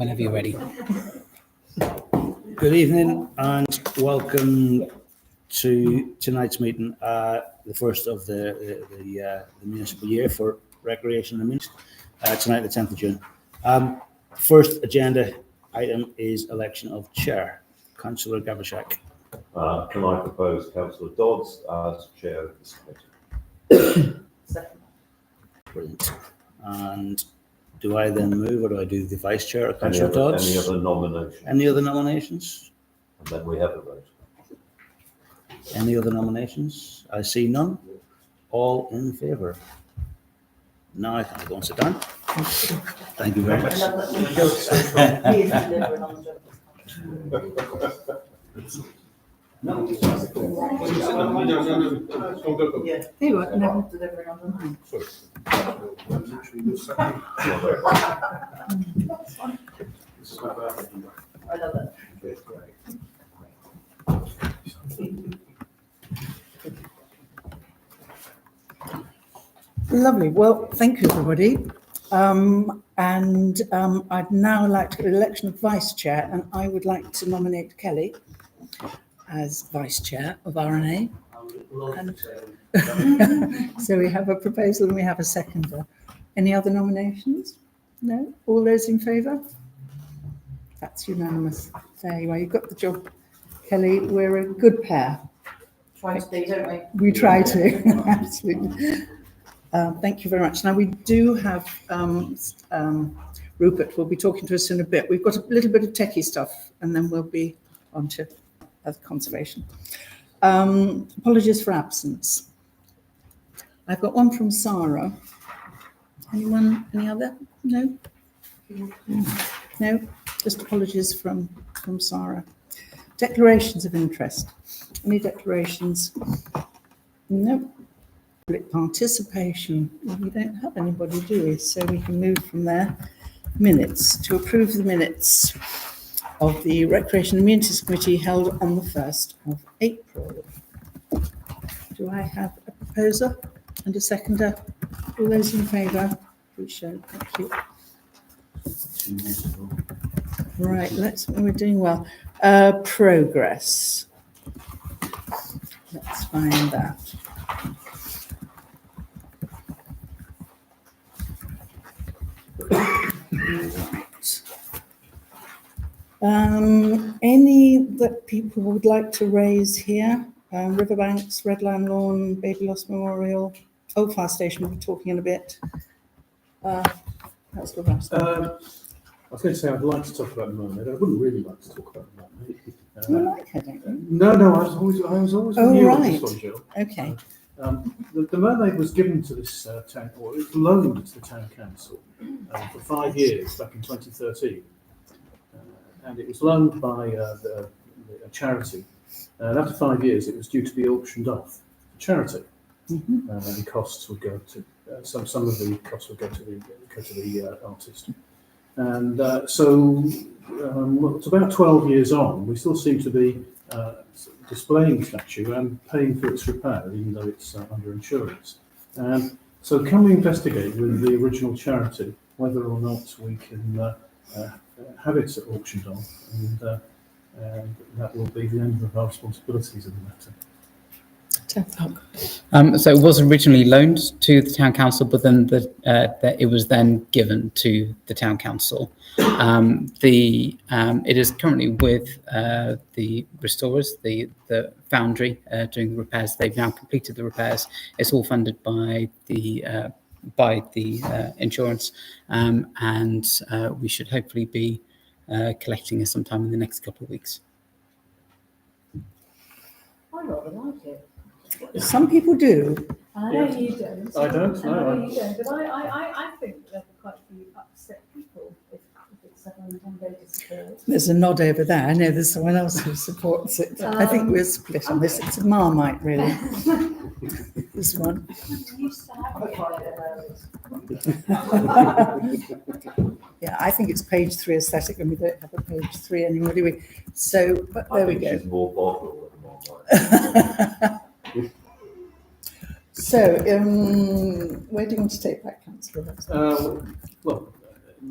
Whenever you're ready. Good evening and welcome to tonight's meeting, the first of the municipal year for recreation and community. Tonight, the 10th of June. First agenda item is election of chair. Councillor Gavashak. Can I propose Councillor Dodds as chair of this committee? Second. Brilliant. And do I then move, or do I do the vice chair, Councillor Dodds? Any other nominations? Any other nominations? And then we have a vote. Any other nominations? I see none. All in favour? Now I can go and sit down. Thank you very much. No. Yeah. Hey, what? No. Delivering on the line. I love it. Lovely. Well, thank you, everybody. I'd now like to go to election of vice chair, and I would like to nominate Kelly as vice chair of RNA. So we have a proposal and we have a seconder. Any other nominations? No? All those in favour? That's unanimous. There you are. You've got the job, Kelly. We're a good pair. Try to be, don't we? We try to, absolutely. Thank you very much. Now we do have Rupert will be talking to us in a bit. We've got a little bit of techie stuff and then we'll be on to other conservation. Apologies for absence. I've got one from Sarah. Anyone, any other? No? No? Just apologies from Sarah. Declarations of interest. Any declarations? No. Public participation. Well, we don't have anybody, do we? So we can move from there. Minutes. To approve the minutes of the Recreation and Amenities Committee held on the 1st of April. Do I have a proposer and a seconder? All those in favour? Please show. Thank you. Right, we're doing well. Progress. Let's find that. Right. Any that people would like to raise here? Riverbanks, Redland Lawn, Baby Lost Memorial, Old Fire Station, we'll be talking in a bit. That's the rest. I was going to say I'd like to talk about the mermaid. I wouldn't really like to talk about the mermaid. You like her, don't you? No, I was always Oh, with you on right. this one, Jill. Okay. The mermaid was given to this town, or it was loaned to the town council for 5 years back in 2013, and it was loaned by a charity. And after 5 years, it was due to be auctioned off to charity, and costs would go to some of the costs would go to the artist. And so it's about 12 years on, we still seem to be displaying the statue and paying for its repair, even though it's under insurance. So can we investigate with the original charity whether or not we can have it auctioned off, and that will be the end of our responsibilities in the matter. So it was originally loaned to the town council, but then it was then given to the town council. It is currently with the restorers, the foundry, doing the repairs. They've now completed the repairs. It's all funded by the insurance, and we should hopefully be collecting it sometime in the next couple of weeks. I rather like it. Some people do. I know you don't. I don't, no. I know you don't, but I think there'll be quite a few upset people if it's one day disappeared. There's a nod over there. I know there's someone else who supports it. I think we're split on this. It's a Marmite, really. This one. Yeah, I think it's page 3 aesthetic, and we don't have a page 3 anymore, do we? So, but there we go. She's more bottle than more. So, where do you want to take that, Councillor? Well,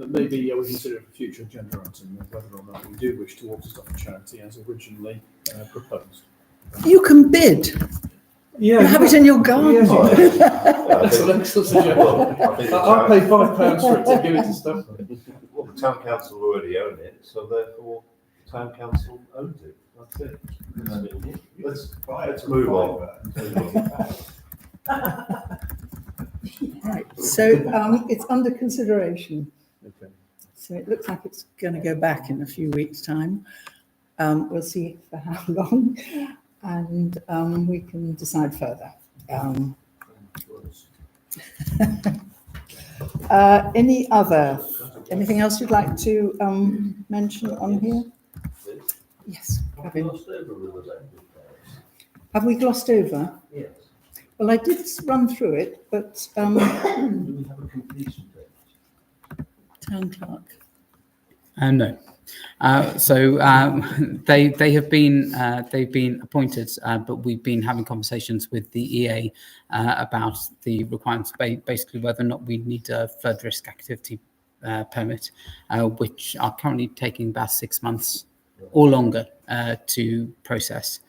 maybe we consider it for future agenda item, whether or not we do wish to author a charity as originally proposed. You can bid. Yeah, You have it in your garden. That's an excellent suggestion. Well, I think the I'll town- pay £5 for it to give it to stuff. Well, the town council already own it, so therefore the town council owns it. That's it. Let's move on. Right, so it's under consideration. Okay. So it looks like it's going to go back in a few weeks' time. We'll see for how long, and we can decide further. Anything else you'd like to mention on here? Yes. Kevin. Have we glossed over? Yes. Well, I did run through it, but Do we have a completion date? town clerk. No. They have been they've been appointed, but we've been having conversations with the EA about the requirements, basically whether or not we need a flood risk activity permit, which are currently taking about 6 months or longer to process.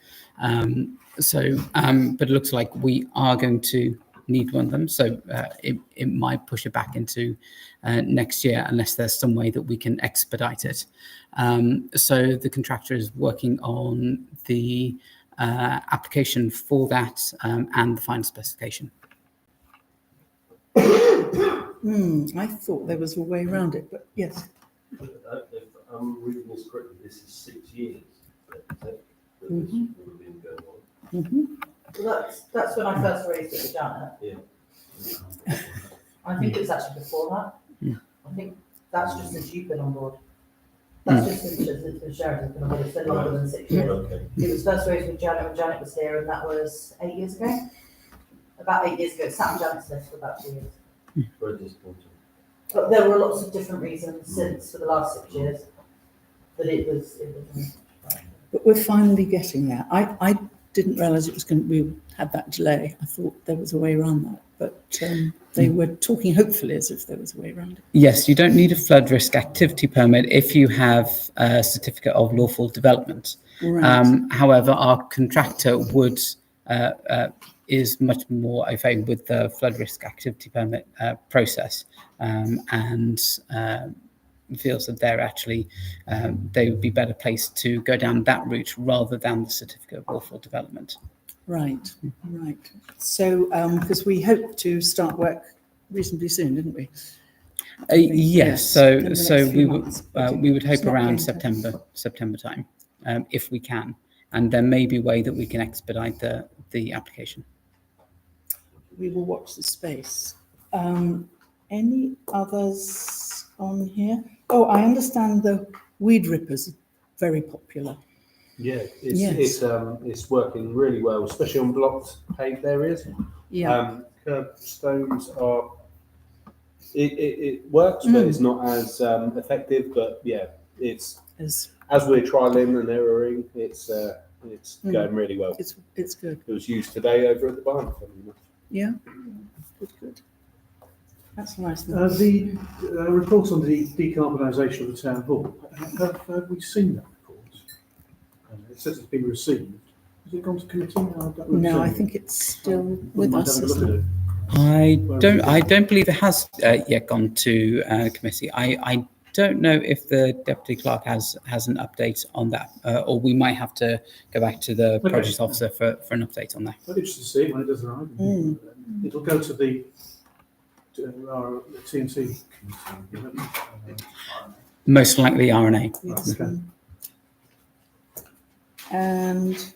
But it looks like we are going to need one of them, so it might push it back into next year unless there's some way that we can expedite it. So the contractor is working on the application for that and the final specification. I thought there was a way around it, but yes. If I'm reading this correctly, this is 6 years that this Mhm. would have been going on. Well, that's when I first raised it with Janet. Yeah. I think it's actually before that. Yeah. I think that's just since you've been on board. That's just since Sharon's been on board. It's been longer than 6 years. Okay. It was first raised with Janet when Janet was here, and that was 8 years ago. About 8 years ago. It sat on Janet's list for about 2 years. Very disappointing. But there were lots of different reasons since for the last 6 years that it was. But we're finally getting there. I didn't realise we had that delay. I thought there was a way around that, but they were talking hopefully as if there was a way around it. Yes, you don't need a flood risk activity permit if you have a certificate of lawful development. Right. However, our contractor is much more au fait with the flood risk activity permit process, and feels that they're actually they would be better placed to go down that route rather than the certificate of lawful development. Right. So, because we hoped to start work reasonably soon, didn't we? Yes. in the So next we few would months, but we would it's hope not around going to- September time, if we can, and there may be a way that we can expedite the application. We will watch the space. Any others on here? Oh, I understand the weed rippers are very popular. Yeah, Yes. it's working really well, especially on blocked paved areas. Yeah. Curbstones are, it works, but it's not as effective. But yeah, it's as we're trialing and erroring, it's going really well. it's good. It was used today over at the barn. Funny enough. Yeah. Good. That's nice. The report on the decarbonisation of the town hall. Have we seen that report? It says it's been received. Has it gone to committee? No, I think it's still with us. isn't it? I don't believe it has yet gone to committee. I don't know if the deputy clerk has an update on that, or we might have to go back to the project officer for an update on that. I'm interested to see it when it does arrive. It'll go to our TNT committee. Most likely RNA. Yes. Okay. And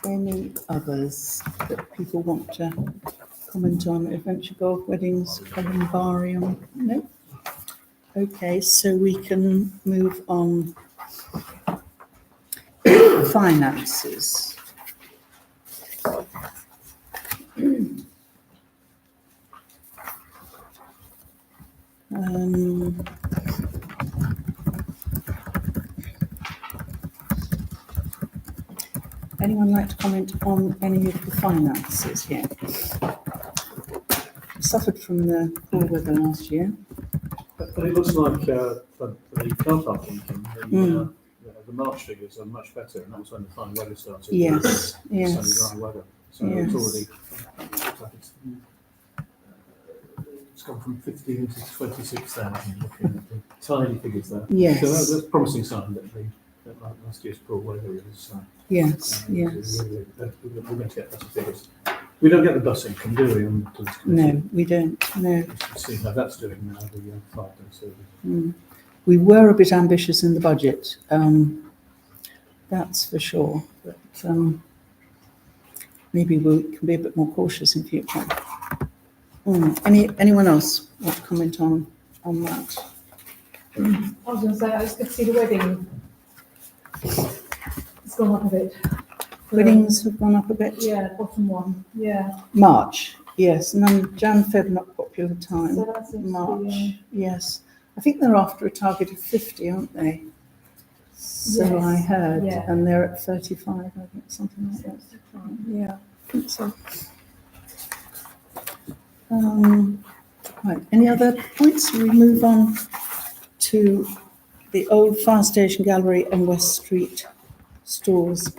any others that people want to comment on? Adventure Golf, Weddings, Columbarium? No? Okay, so we can move on. Finances. Anyone like to comment on any of the finances here? We suffered from the poor weather last year, but But it looks like for the car parking, the March figures are much better, and that was when the fine weather started. Yes, Sunny yes. dry weather. So Yes. it's already, looks like it's gone from 15 to 26,000, looking at the tiny figures there. Yes. So that's a promising sign that that last year's poor weather is, Yes, yes. we're going to get better figures. We don't get the bus income, do we, on the police committee? No, we don't, no. Let's see how that's doing now, the 5-day service. Mm. We were a bit ambitious in the budget, that's for sure. But maybe we can be a bit more cautious in future. Anyone else want to comment on that? I was going to say, it's good to see the wedding. It's gone up a bit. Weddings have gone up a bit. Yeah, bottom one, yeah. March, yes, and then Jan, Feb, not popular time. So that seems to March, be, yes. I think they're after a target of 50, aren't they? So Yes, I heard, yeah. and they're at 35, I think, something like that. Yeah, I think so. Right, any other points? We move on to the old fire station gallery and West Street stores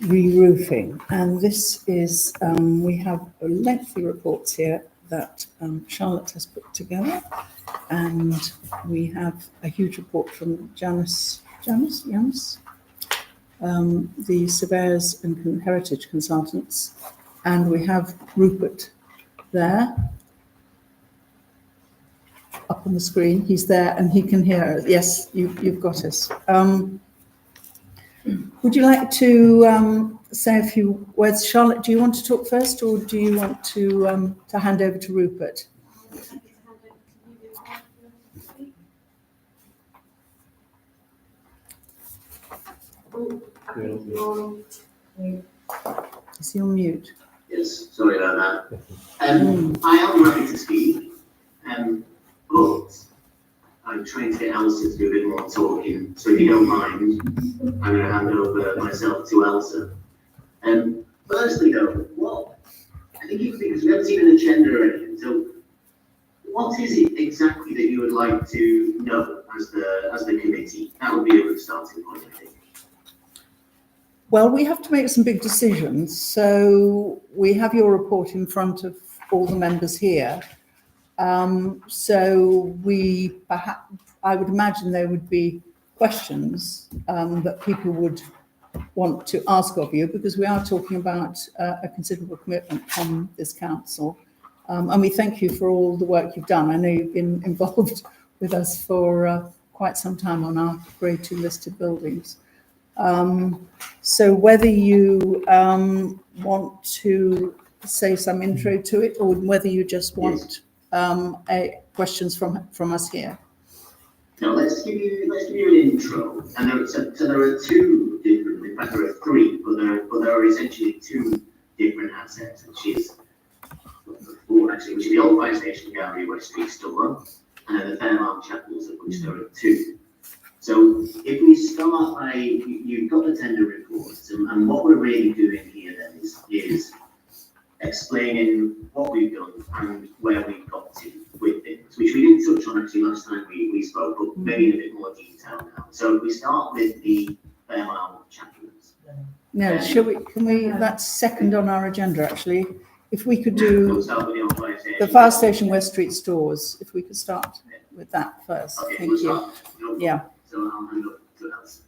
re-roofing. And this is, we have lengthy reports here that Charlotte has put together. And we have a huge report from Janice, the surveyors and heritage consultants. And we have Rupert there, up on the screen. He's there and he can hear us. Yes, you've got us. Would you like to say a few words? Charlotte, do you want to talk first, or do you want to hand over to Rupert? Is he on mute? Yes, sorry about that. I am happy to speak, but I'm trying to get Elsa to do a bit more talking. So if you don't mind, I'm going to hand over myself to Elsa. Firstly, though, I think it's because we haven't seen an agenda or anything. So, what is it exactly that you would like to know as the committee? That would be a good starting point, I think. Well, we have to make some big decisions. So we have your report in front of all the members here. So I would imagine there would be questions that people would want to ask of you, because we are talking about a considerable commitment from this council. And we thank you for all the work you've done. I know you've been involved with us for quite some time on our Grade 2 listed buildings. So whether you want to say some intro to it, or whether you just want questions from us here. No, let's give you an intro. And there are two different, in fact there are three, but there are essentially two different assets, which is the old fire station gallery, West Street store, and then the Fairmount Chapels, of which there are two. So if we start by, you've got the tender reports, and what we're really doing here then is explaining what we've done and where we've got to with things, which we didn't touch on actually last time we spoke, but maybe in a bit more detail now. So if we start with the Fairmount Chapels. No, can we, that's second on our agenda actually. If we could We'll do start with the old fire station. the fire station West Street stores, if we could start with that first. Okay, Thank we'll you. start. No, Yeah. So I'll hand up to Elsa.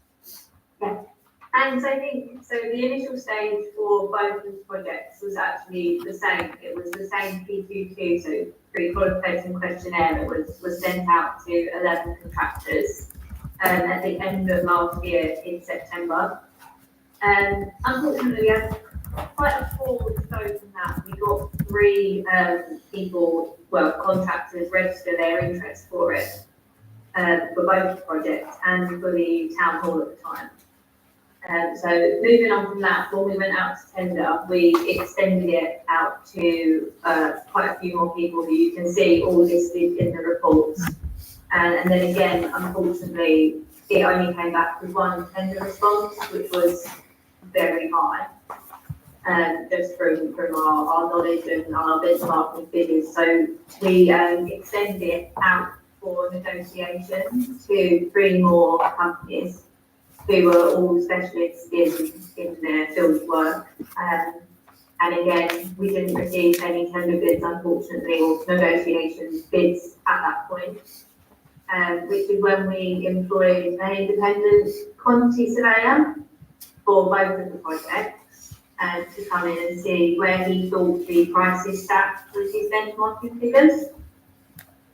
And I think, so the initial stage for both of the projects was actually the same. It was the same P22, so pre-qualification questionnaire that was sent out to 11 contractors at the end of last year in September. Unfortunately, we had quite a forward scope in that. We got 3 contractors register their interest for it, for both projects and for the town hall at the time. So moving on from that, when we went out to tender, we extended it out to quite a few more people who you can see all listed in the reports. And then again, unfortunately, it only came back with 1 tender response, which was very high, just from our knowledge and our benchmarking figures. So we extended it out for negotiations to 3 more companies who were all specialists in their field of work. And again, we didn't receive any tender bids, unfortunately, or negotiation bids at that point, which is when we employed an independent quantity surveyor for both of the projects to come in and see where he thought the prices sat with his benchmarking figures.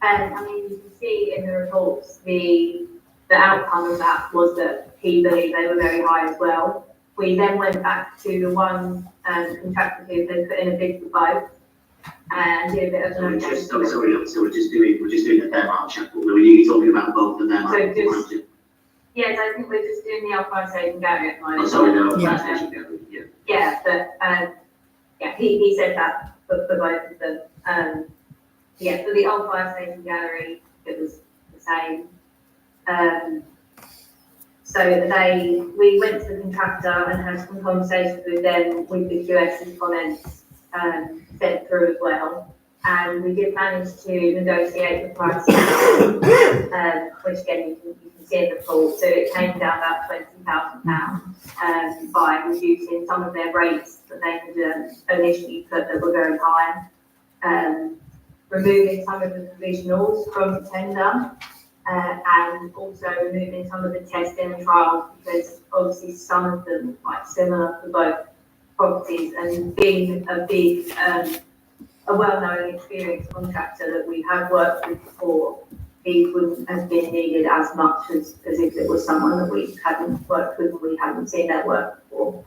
And I mean, you can see in the reports, the outcome of that was that he believed they were very high as well. We then went back to the one contractor who had put in a bid for both and did a bit of So we're just, so we're just doing the fair market shuffle. Are you talking about both of them? So just, yes, I think we're just doing the Alpine Station Gary at the moment. Oh, sorry, no, Yeah. Yeah, but yeah, he said that for both of them. Yeah, for the old fire station gallery, it was the same. So we went to the contractor and had some conversations with them with the QS's comments sent through as well. And we did manage to negotiate the prices, which again, you can see in the report. So it came down about £20,000 by reducing some of their rates that they had initially put that were very high, removing some of the provisionals from the tender, and also removing some of the testing and trials, because obviously some of them are quite similar for both properties, and being a well-known experienced contractor that we have worked with before, he wouldn't have been needed as much as if it was someone that we hadn't worked with or we hadn't seen their work before.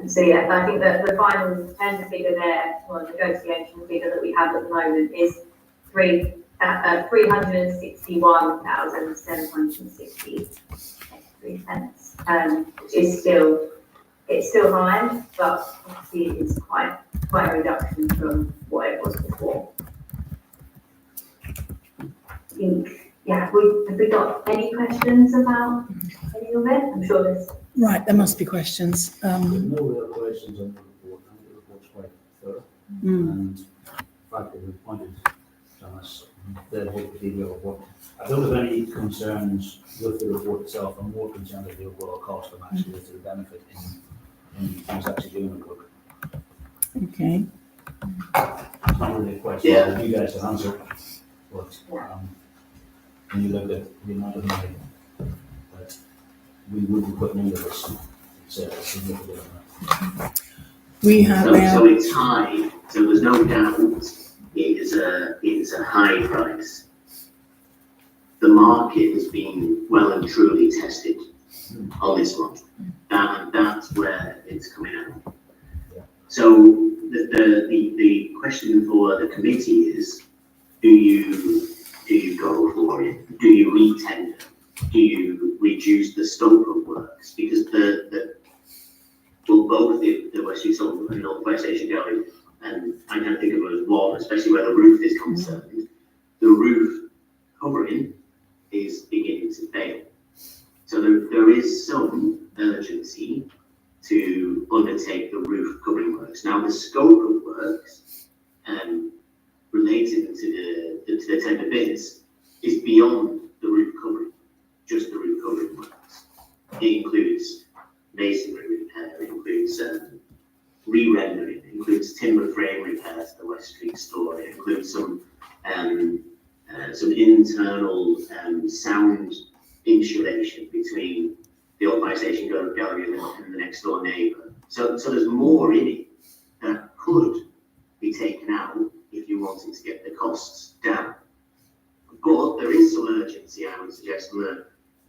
So yeah, I think that the final tender figure there, or negotiation figure that we have at the moment, is 361,763 pence, which is still high, but obviously it's quite a reduction from what it was before. I think, yeah, have we got any questions about any of it? I'm sure there's. Right, there must be questions. There's no real questions on the report. I think the report's quite thorough. And the fact that we've pointed Thomas, the whole detail of what. I don't have any concerns with the report itself. I'm more concerned with the overall cost and actually with the benefit in actually doing the work. Okay. It's not really a question that you guys can answer, but when you look at the amount of money that we would be putting into this, it's a significant amount. We have So it's high, so there's no doubt it is a high price. The market has been well and truly tested on this one. That's where it's coming out. So the question for the committee is, do you go for it? Do you re-tender? Do you reduce the scope of works? Because both the West Eastham and North Fire Station Gallery, and I kind of think of it as one, especially where the roof is concerned, the roof covering is beginning to fail. So there is some urgency to undertake the roof covering works. Now the scope of works related to the tender bids is beyond the roof covering, just the roof covering works. It includes masonry repair, it includes re-rendering, it includes timber frame repair to the West Street store, it includes some internal sound insulation between the Old Fire Station Gallery and the next door neighbour. So there's more in it that could be taken out if you wanted to get the costs down. But there is some urgency, I would suggest, from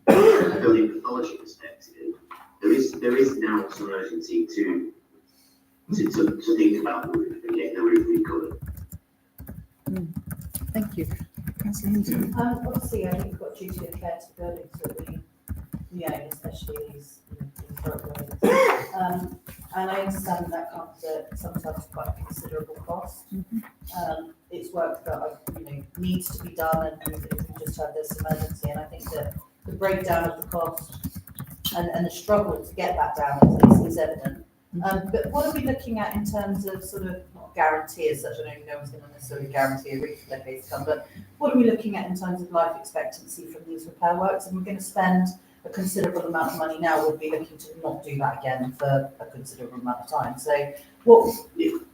a building pathology perspective. There is now some urgency to think about the roof and getting the roof recovered. Thank you. Councillor Hinton. Obviously, I think we've got duty of care to the buildings that we own, especially these historic buildings. And I understand that comes at sometimes quite a considerable cost. It's work that needs to be done, and we just had this emergency. And I think that the breakdown of the cost and the struggle to get that down is evident. But what are we looking at in terms of sort of can't guarantee as such. I know no one's going to necessarily guarantee a roof for decades to come, but what are we looking at in terms of life expectancy from these repair works? And we're going to spend a considerable amount of money now. We'd be looking to not do that again for a considerable amount of time. So what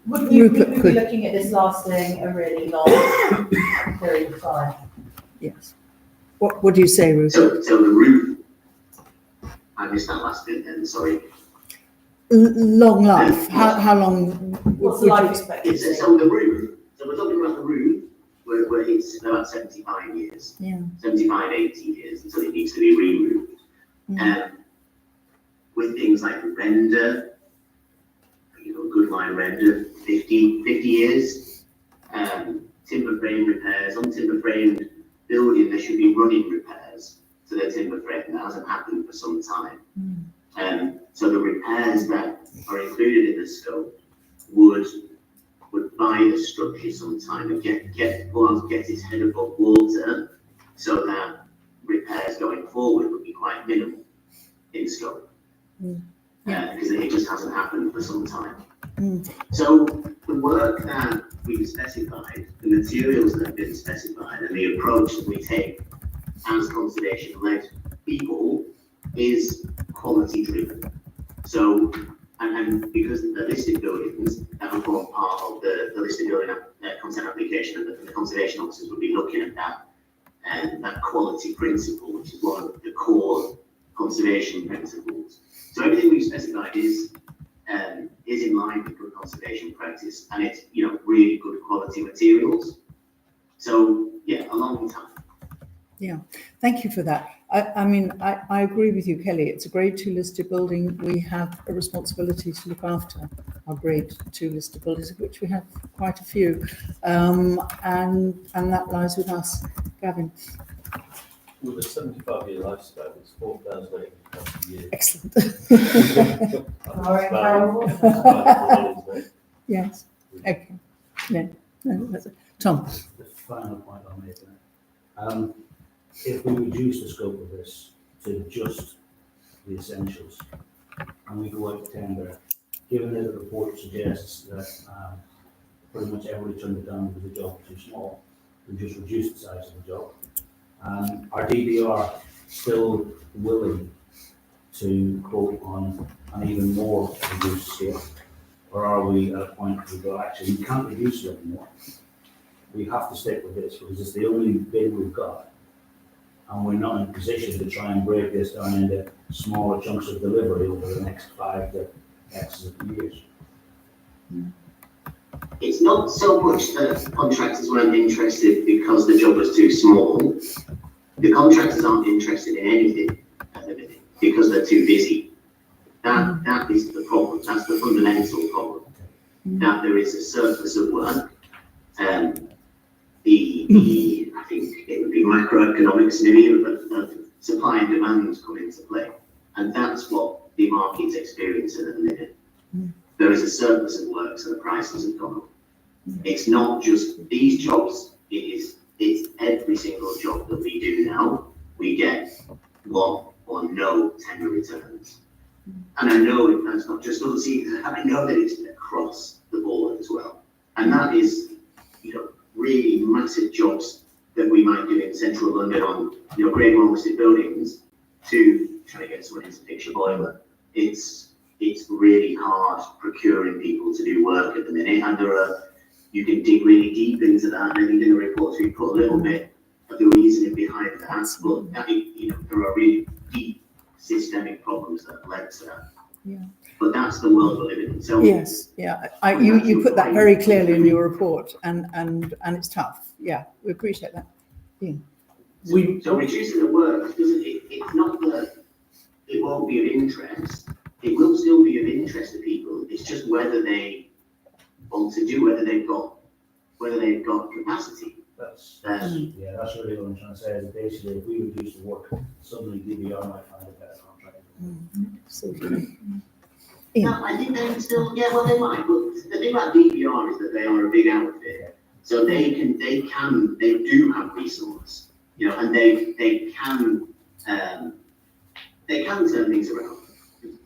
would we be looking at this lasting a really long period of time? Yes. What do you say, Ruth? So the roof, I missed that last bit then, sorry. Long life. How long? What's the life expectancy? So the roof, so we're talking about the roof, where it's about 75 years. Yeah. 75, 80 years until it needs to be re-roofed. With things like render, good line render, 50 years. Timber frame repairs, on timber framed building, there should be running repairs to the timber frame. That hasn't happened for some time. So the repairs that are included in the scope would buy the structure some time and get its head above water, so that repairs going forward would be quite minimal in scope. Because it just hasn't happened for some time. So the work that we've specified, the materials that have been specified, and the approach that we take as conservation-led people is quality driven. So, and because the listed buildings that will form part of the listed building consent application, and the conservation officers will be looking at that, and that quality principle, which is one of the core conservation principles. So everything we've specified is in line with good conservation practice, and it's really good quality materials. So yeah, a long time. Yeah, thank you for that. I mean, I agree with you, Kelly. It's a Grade 2 listed building. We have a responsibility to look after our Grade 2 listed buildings, of which we have quite a few, and that lies with us. Gavin. With a 75-year lifespan, it's £4,800 a year. Excellent. Yes. Okay. No, that's it. Tom. The final point I'll make on it. If we reduce the scope of this to just the essentials, and we go out to tender, given that the report suggests that pretty much everybody turned it down because the job was too small, we just reduce the size of the job. Are DBR still willing to quote on an even more reduced scale? Or are we at a point where we go, actually, we can't reduce it anymore. We have to stick with this because it's the only bid we've got. And we're not in a position to try and break this down into smaller chunks of delivery over the next 5 to X years. It's not so much that contractors weren't interested because the job was too small. The contractors aren't interested in anything at the minute because they're too busy. That is the problem. That's the fundamental problem. That there is a surplus of work. I think it would be macroeconomics maybe, but supply and demand come into play. And that's what the market's experiencing at the minute. There is a surplus of work, so the prices have gone up. It's not just these jobs, it's every single job that we do now, we get one or no tender returns. And I know that's not just us either, I know that it's across the board as well. And that is, really massive jobs that we might do in central London on, Grade 1 listed buildings, to try to get someone in to fix your boiler. It's really hard procuring people to do work at the minute, and you can dig really deep into that, and then in the reports we put a little bit of the reasoning behind that, but there are really deep systemic problems that have led to that. Yeah. But that's the world we're living in. So yes, yeah, you put that very clearly in your report, and it's tough. Yeah, we appreciate that. Yeah. So reducing the work, it's not that it won't be of interest. It will still be of interest to people. It's just whether they want to do, whether they've got capacity. That's really what I'm trying to say. Is basically, if we reduce the work, suddenly DBR might find a better contract. Absolutely. No, I think they still, they might. But the thing about DBR is that they are a big outfit, so they do have resource, and they can turn things around.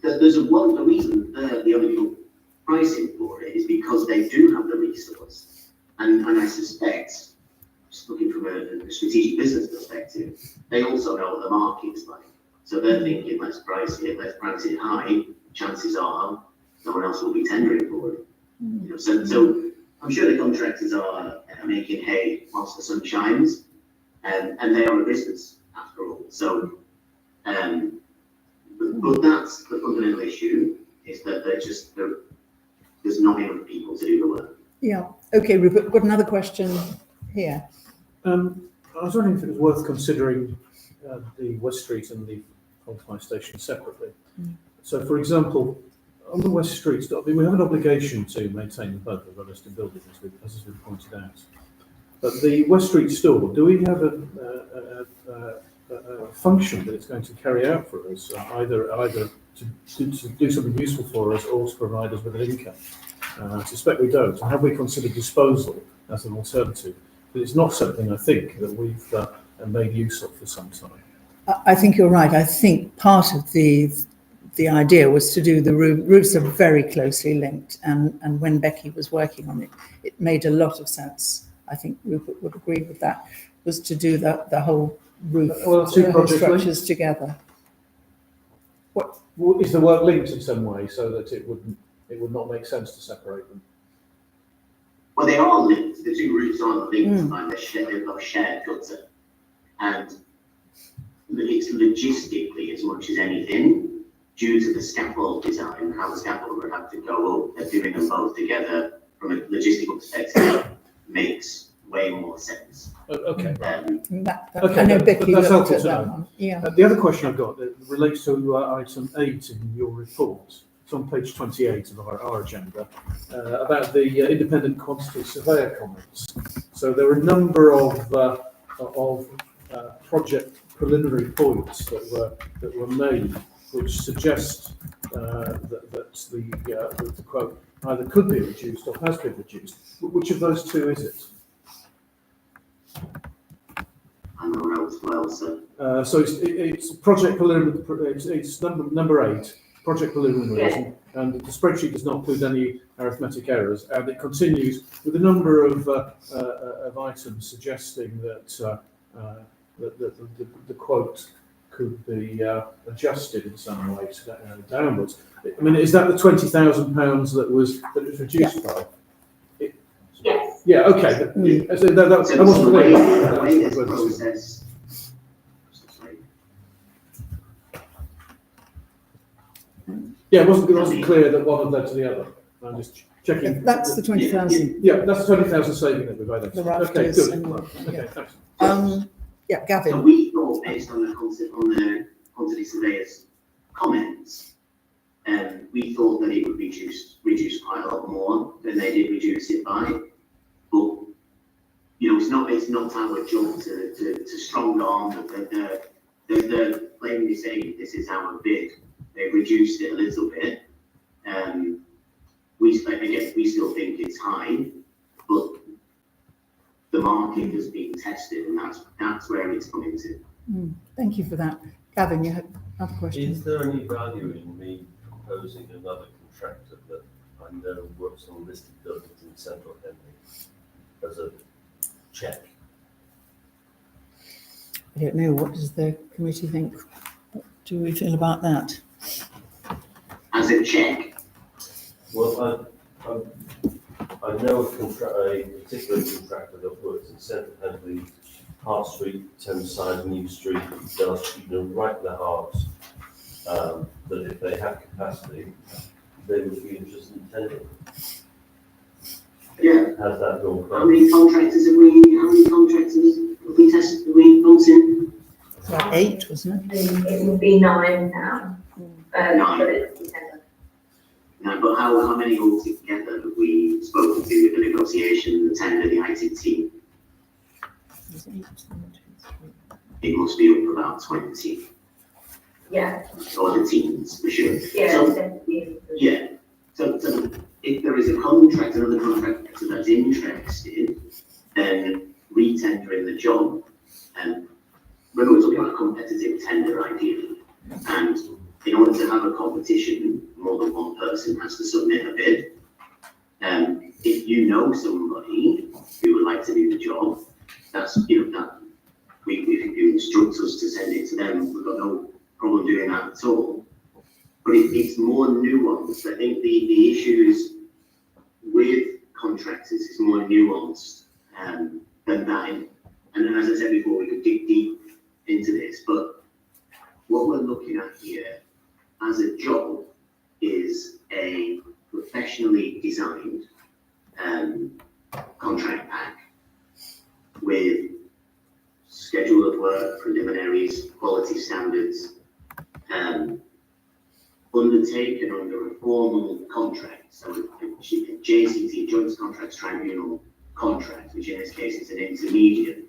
There's the reason the only pricing for it is because they do have the resource. And I suspect, just looking from a strategic business perspective, they also know what the market's like. So they're thinking, let's price it high, chances are no one else will be tendering for it. You know, so I'm sure the contractors are making hay whilst the sun shines, and they are a business after all. So, but that's the fundamental issue, is that there's not enough people to do the work. Yeah, okay, Rupert, got another question here. I was wondering if it was worth considering the West Street and the Fortify station separately. So, for example, on the West Street, we have an obligation to maintain both of the listed buildings, as has been pointed out. But the West Street store, do we have a function that it's going to carry out for us, either to do something useful for us or to provide us with an income? I suspect we don't. And have we considered disposal as an alternative? But it's not something, I think, that we've made use of for some time. I think you're right. I think part of the idea was to do the roofs are very closely linked, and when Becky was working on it, it made a lot of sense. I think Rupert would agree with that, was to do the whole roof structures together. What is the work linked in some way so that it would not make sense to separate them? Well, they are linked. The two roofs are linked by the shared gutter, and it's logistically as much as anything, due to the scaffold design, how the scaffold would have to go up, doing them both together from a logistical perspective makes way more sense. Okay. I know Becky that's looked helpful at to that know. one. Yeah. The other question I've got relates to item 8 in your report. It's on page 28 of our agenda, about the independent quantity surveyor comments. So there are a number of project preliminary points that were made, which suggest that the quote either could be reduced or has been reduced. Which of those two is it? I'm around as well, so. So it's project preliminary. It's number 8, project preliminaries, and the spreadsheet does not include any arithmetic errors, and it continues with a number of items suggesting that the quote could be adjusted in some way downwards. I mean, is that the £20,000 that was reduced by? Yes. Yeah. Okay. That wasn't clear. The way this process. Yeah, it wasn't clear that one had led to the other. I'm just checking. That's the 20,000. Yeah, that's the 20,000 saving that we've had. The Okay, rafters good. and Okay, thanks. Yeah, So Gavin. we thought, based on the quantity surveyor's comments, we thought that it would reduce quite a lot more than they did reduce it by. But you know, it's not our job to strong arm that they're plainly saying this is our bid. They've reduced it a little bit. We still think it's high, but the market has been tested, and that's where it's coming to. Thank you for that. Gavin, you had another question. Is there any value in me proposing another contractor that I know works on listed buildings in Central Henley as a check? I don't know. What does the committee think? What do we feel about that? As a check. Well, I know a particular contractor that works in Central Henley, Hart Street, Thameside, New Street, Dell Street, right in the heart. That if they have capacity, they would be interested in tendering. Yeah. How's that going? How many contractors have we tested? Have we gone to? About 8, wasn't it? It would be 9 now. 9. But it's 10. No, but how many altogether have we spoken to with the negotiation, the tender, the ITT? It must be up about 20. Yeah. Or the teams, for sure. Yeah. So if there is another contractor that's interested, then re-tendering the job, and we're talking about a competitive tender ideally, and in order to have a competition, more than one person has to submit a bid, If you know somebody who would like to do the job, that's, that if you instruct us to send it to them, we've got no problem doing that at all. But it's more nuanced. I think the issues with contractors is more nuanced than that. And as I said before, we could dig deep into this, but what we're looking at here as a job is a professionally designed contract pack with schedule of work, preliminaries, quality standards, undertaken under a formal contract. So a JCT, Joint Contracts Tribunal contract, which in this case is an intermediate,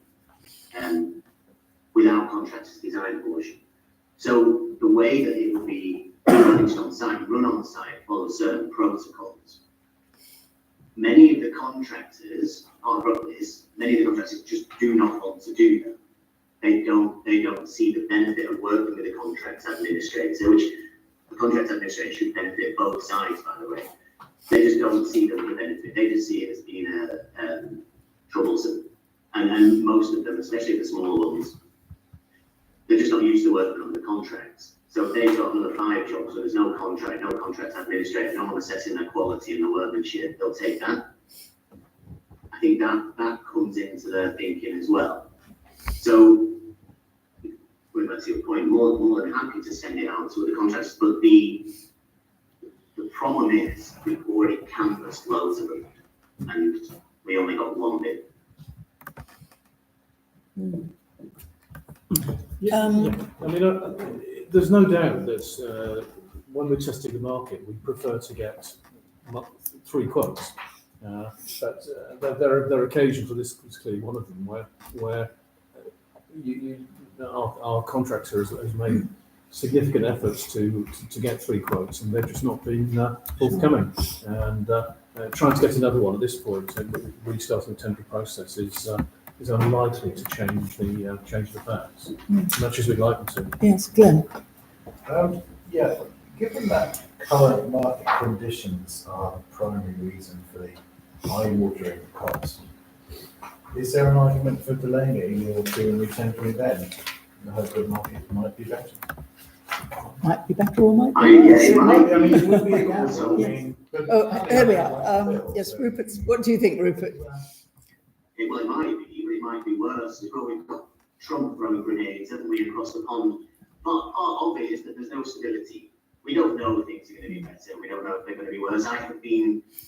without contractor's design portion. So the way that it will be managed on site, run on site, follows certain protocols. Many of the contractors just do not want to do them. They don't see the benefit of working with a contracts administrator, which the contracts administrator should benefit both sides, by the way. They just don't see the benefit. They just see it as being troublesome. And most of them, especially the smaller ones, they're just not used to working on the contracts. So if they've got another 5 jobs where there's no contract, no contract administrator, no one assessing their quality and the workmanship, they'll take that. I think that comes into their thinking as well. So, going back to your point, more than happy to send it out to the contractors, but the problem is we've already canvassed loads of them, and we only got one bid. I mean, there's no doubt that when we're testing the market, we prefer to get 3 quotes. But there are occasions, and this is clearly one of them, where our contractor has made significant efforts to get 3 quotes, and they've just not been forthcoming. And trying to get another one at this point, and restarting the tendering process is unlikely to change the facts, as much as we'd like them to. Yes, Glenn. Yeah, given that current market conditions are the primary reason for the high ordering cost, is there an argument for delaying it or doing the tendering then? In the hope that the market might be better? Might be better or might be worse. I mean, it would be a gamble. I mean, but- Oh, here we are. Yes, Rupert. What do you think, Rupert? It might be worse. We've got Trump throwing grenades, haven't we, across the pond? Part of it is that there's no stability. We don't know if things are going to be better. We don't know if they're going to be worse.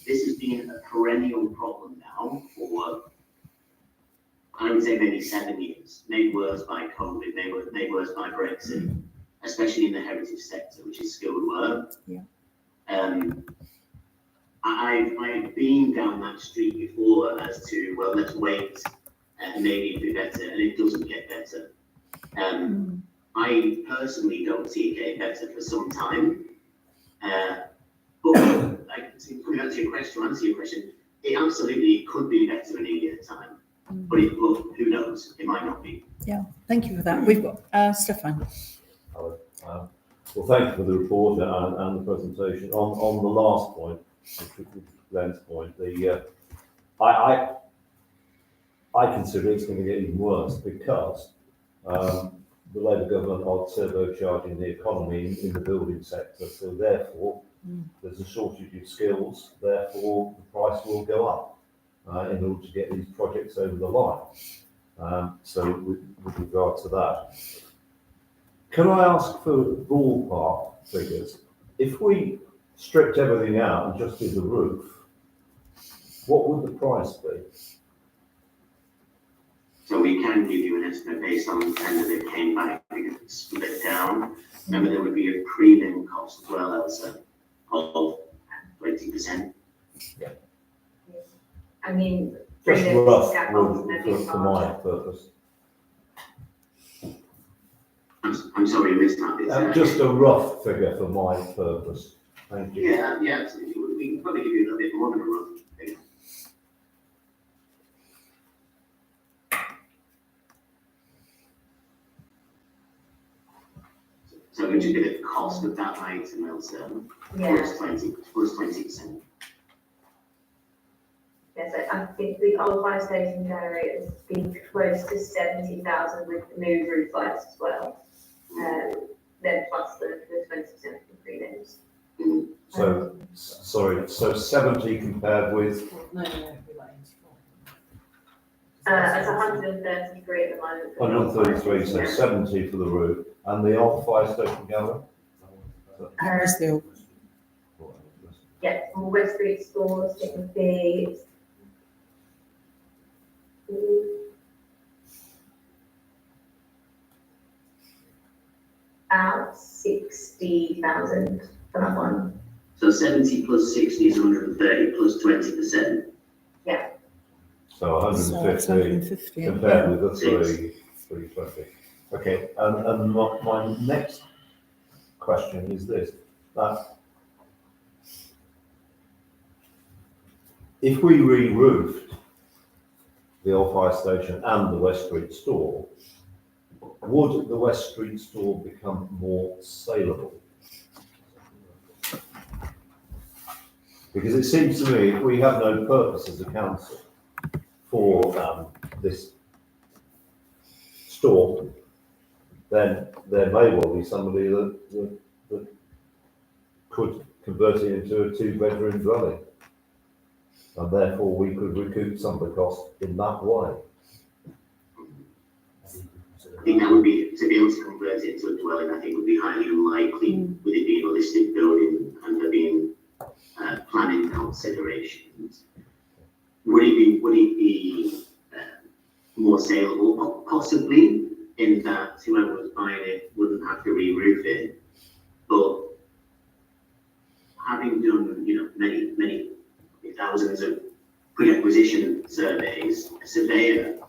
This has been a perennial problem now for, I would say, maybe 7 years. Made worse by COVID, made worse by Brexit, especially in the heritage sector, which is skilled work. Yeah. I've been down that street before as to, well, let's wait and maybe it'll be better, and it doesn't get better. I personally don't see it getting better for some time. But coming back to your question, it absolutely could be better in a year's time. But who knows? It might not be. Yeah, thank you for that. We've got Stefan. Well, thank you for the report and the presentation. On the last point, Glenn's point, I consider it's going to get even worse because the Labour government are turbocharging the economy in the building sector. So therefore, there's a shortage of skills. Therefore, the price will go up in order to get these projects over the line. So with regard to that, can I ask for ballpark figures? If we stripped everything out and just did the roof, what would the price be? So we can give you an estimate based on the tender that came back, we could split down. Remember, there would be a premium cost as well, Elsa, of 20%. Yeah. I mean, Just premium rough scaffolds and everything. for my purpose. I'm sorry, I missed that. Just a rough figure for my purpose. Thank you. Yeah, absolutely. We can probably give you a little bit more than a rough figure. So we just get the cost of that item, Elsa, Yeah. plus 20%. I think the old fire station area has been close to 70,000 with the new roof lights as well. Then plus the 20% for prelims. So, sorry, so 70 compared with, No, we're like 84. It's 133 at the moment. 133, so 70 for the roof, and the old fire station gallery? That was the old. Yeah, from West Street stores, it would be about 60,000 for that one. So 70 plus 60 is 130 plus 20%. So So it's 150 150. compared with the 320. Okay, and my next question is this, that if we re-roofed the old fire station and the West Street store, would the West Street store become more saleable? Because it seems to me if we have no purpose as a council for this store, then there may well be somebody that could convert it into a 2-bedroom dwelling. And therefore we could recoup some of the cost in that way. I think that would be, to be able to convert it into a dwelling, I think would be highly unlikely with it being a listed building and there being planning considerations. Would it be more saleable? Possibly, in that whoever was buying it wouldn't have to re-roof it. But having done, many thousands of pre-acquisition surveys, a surveyor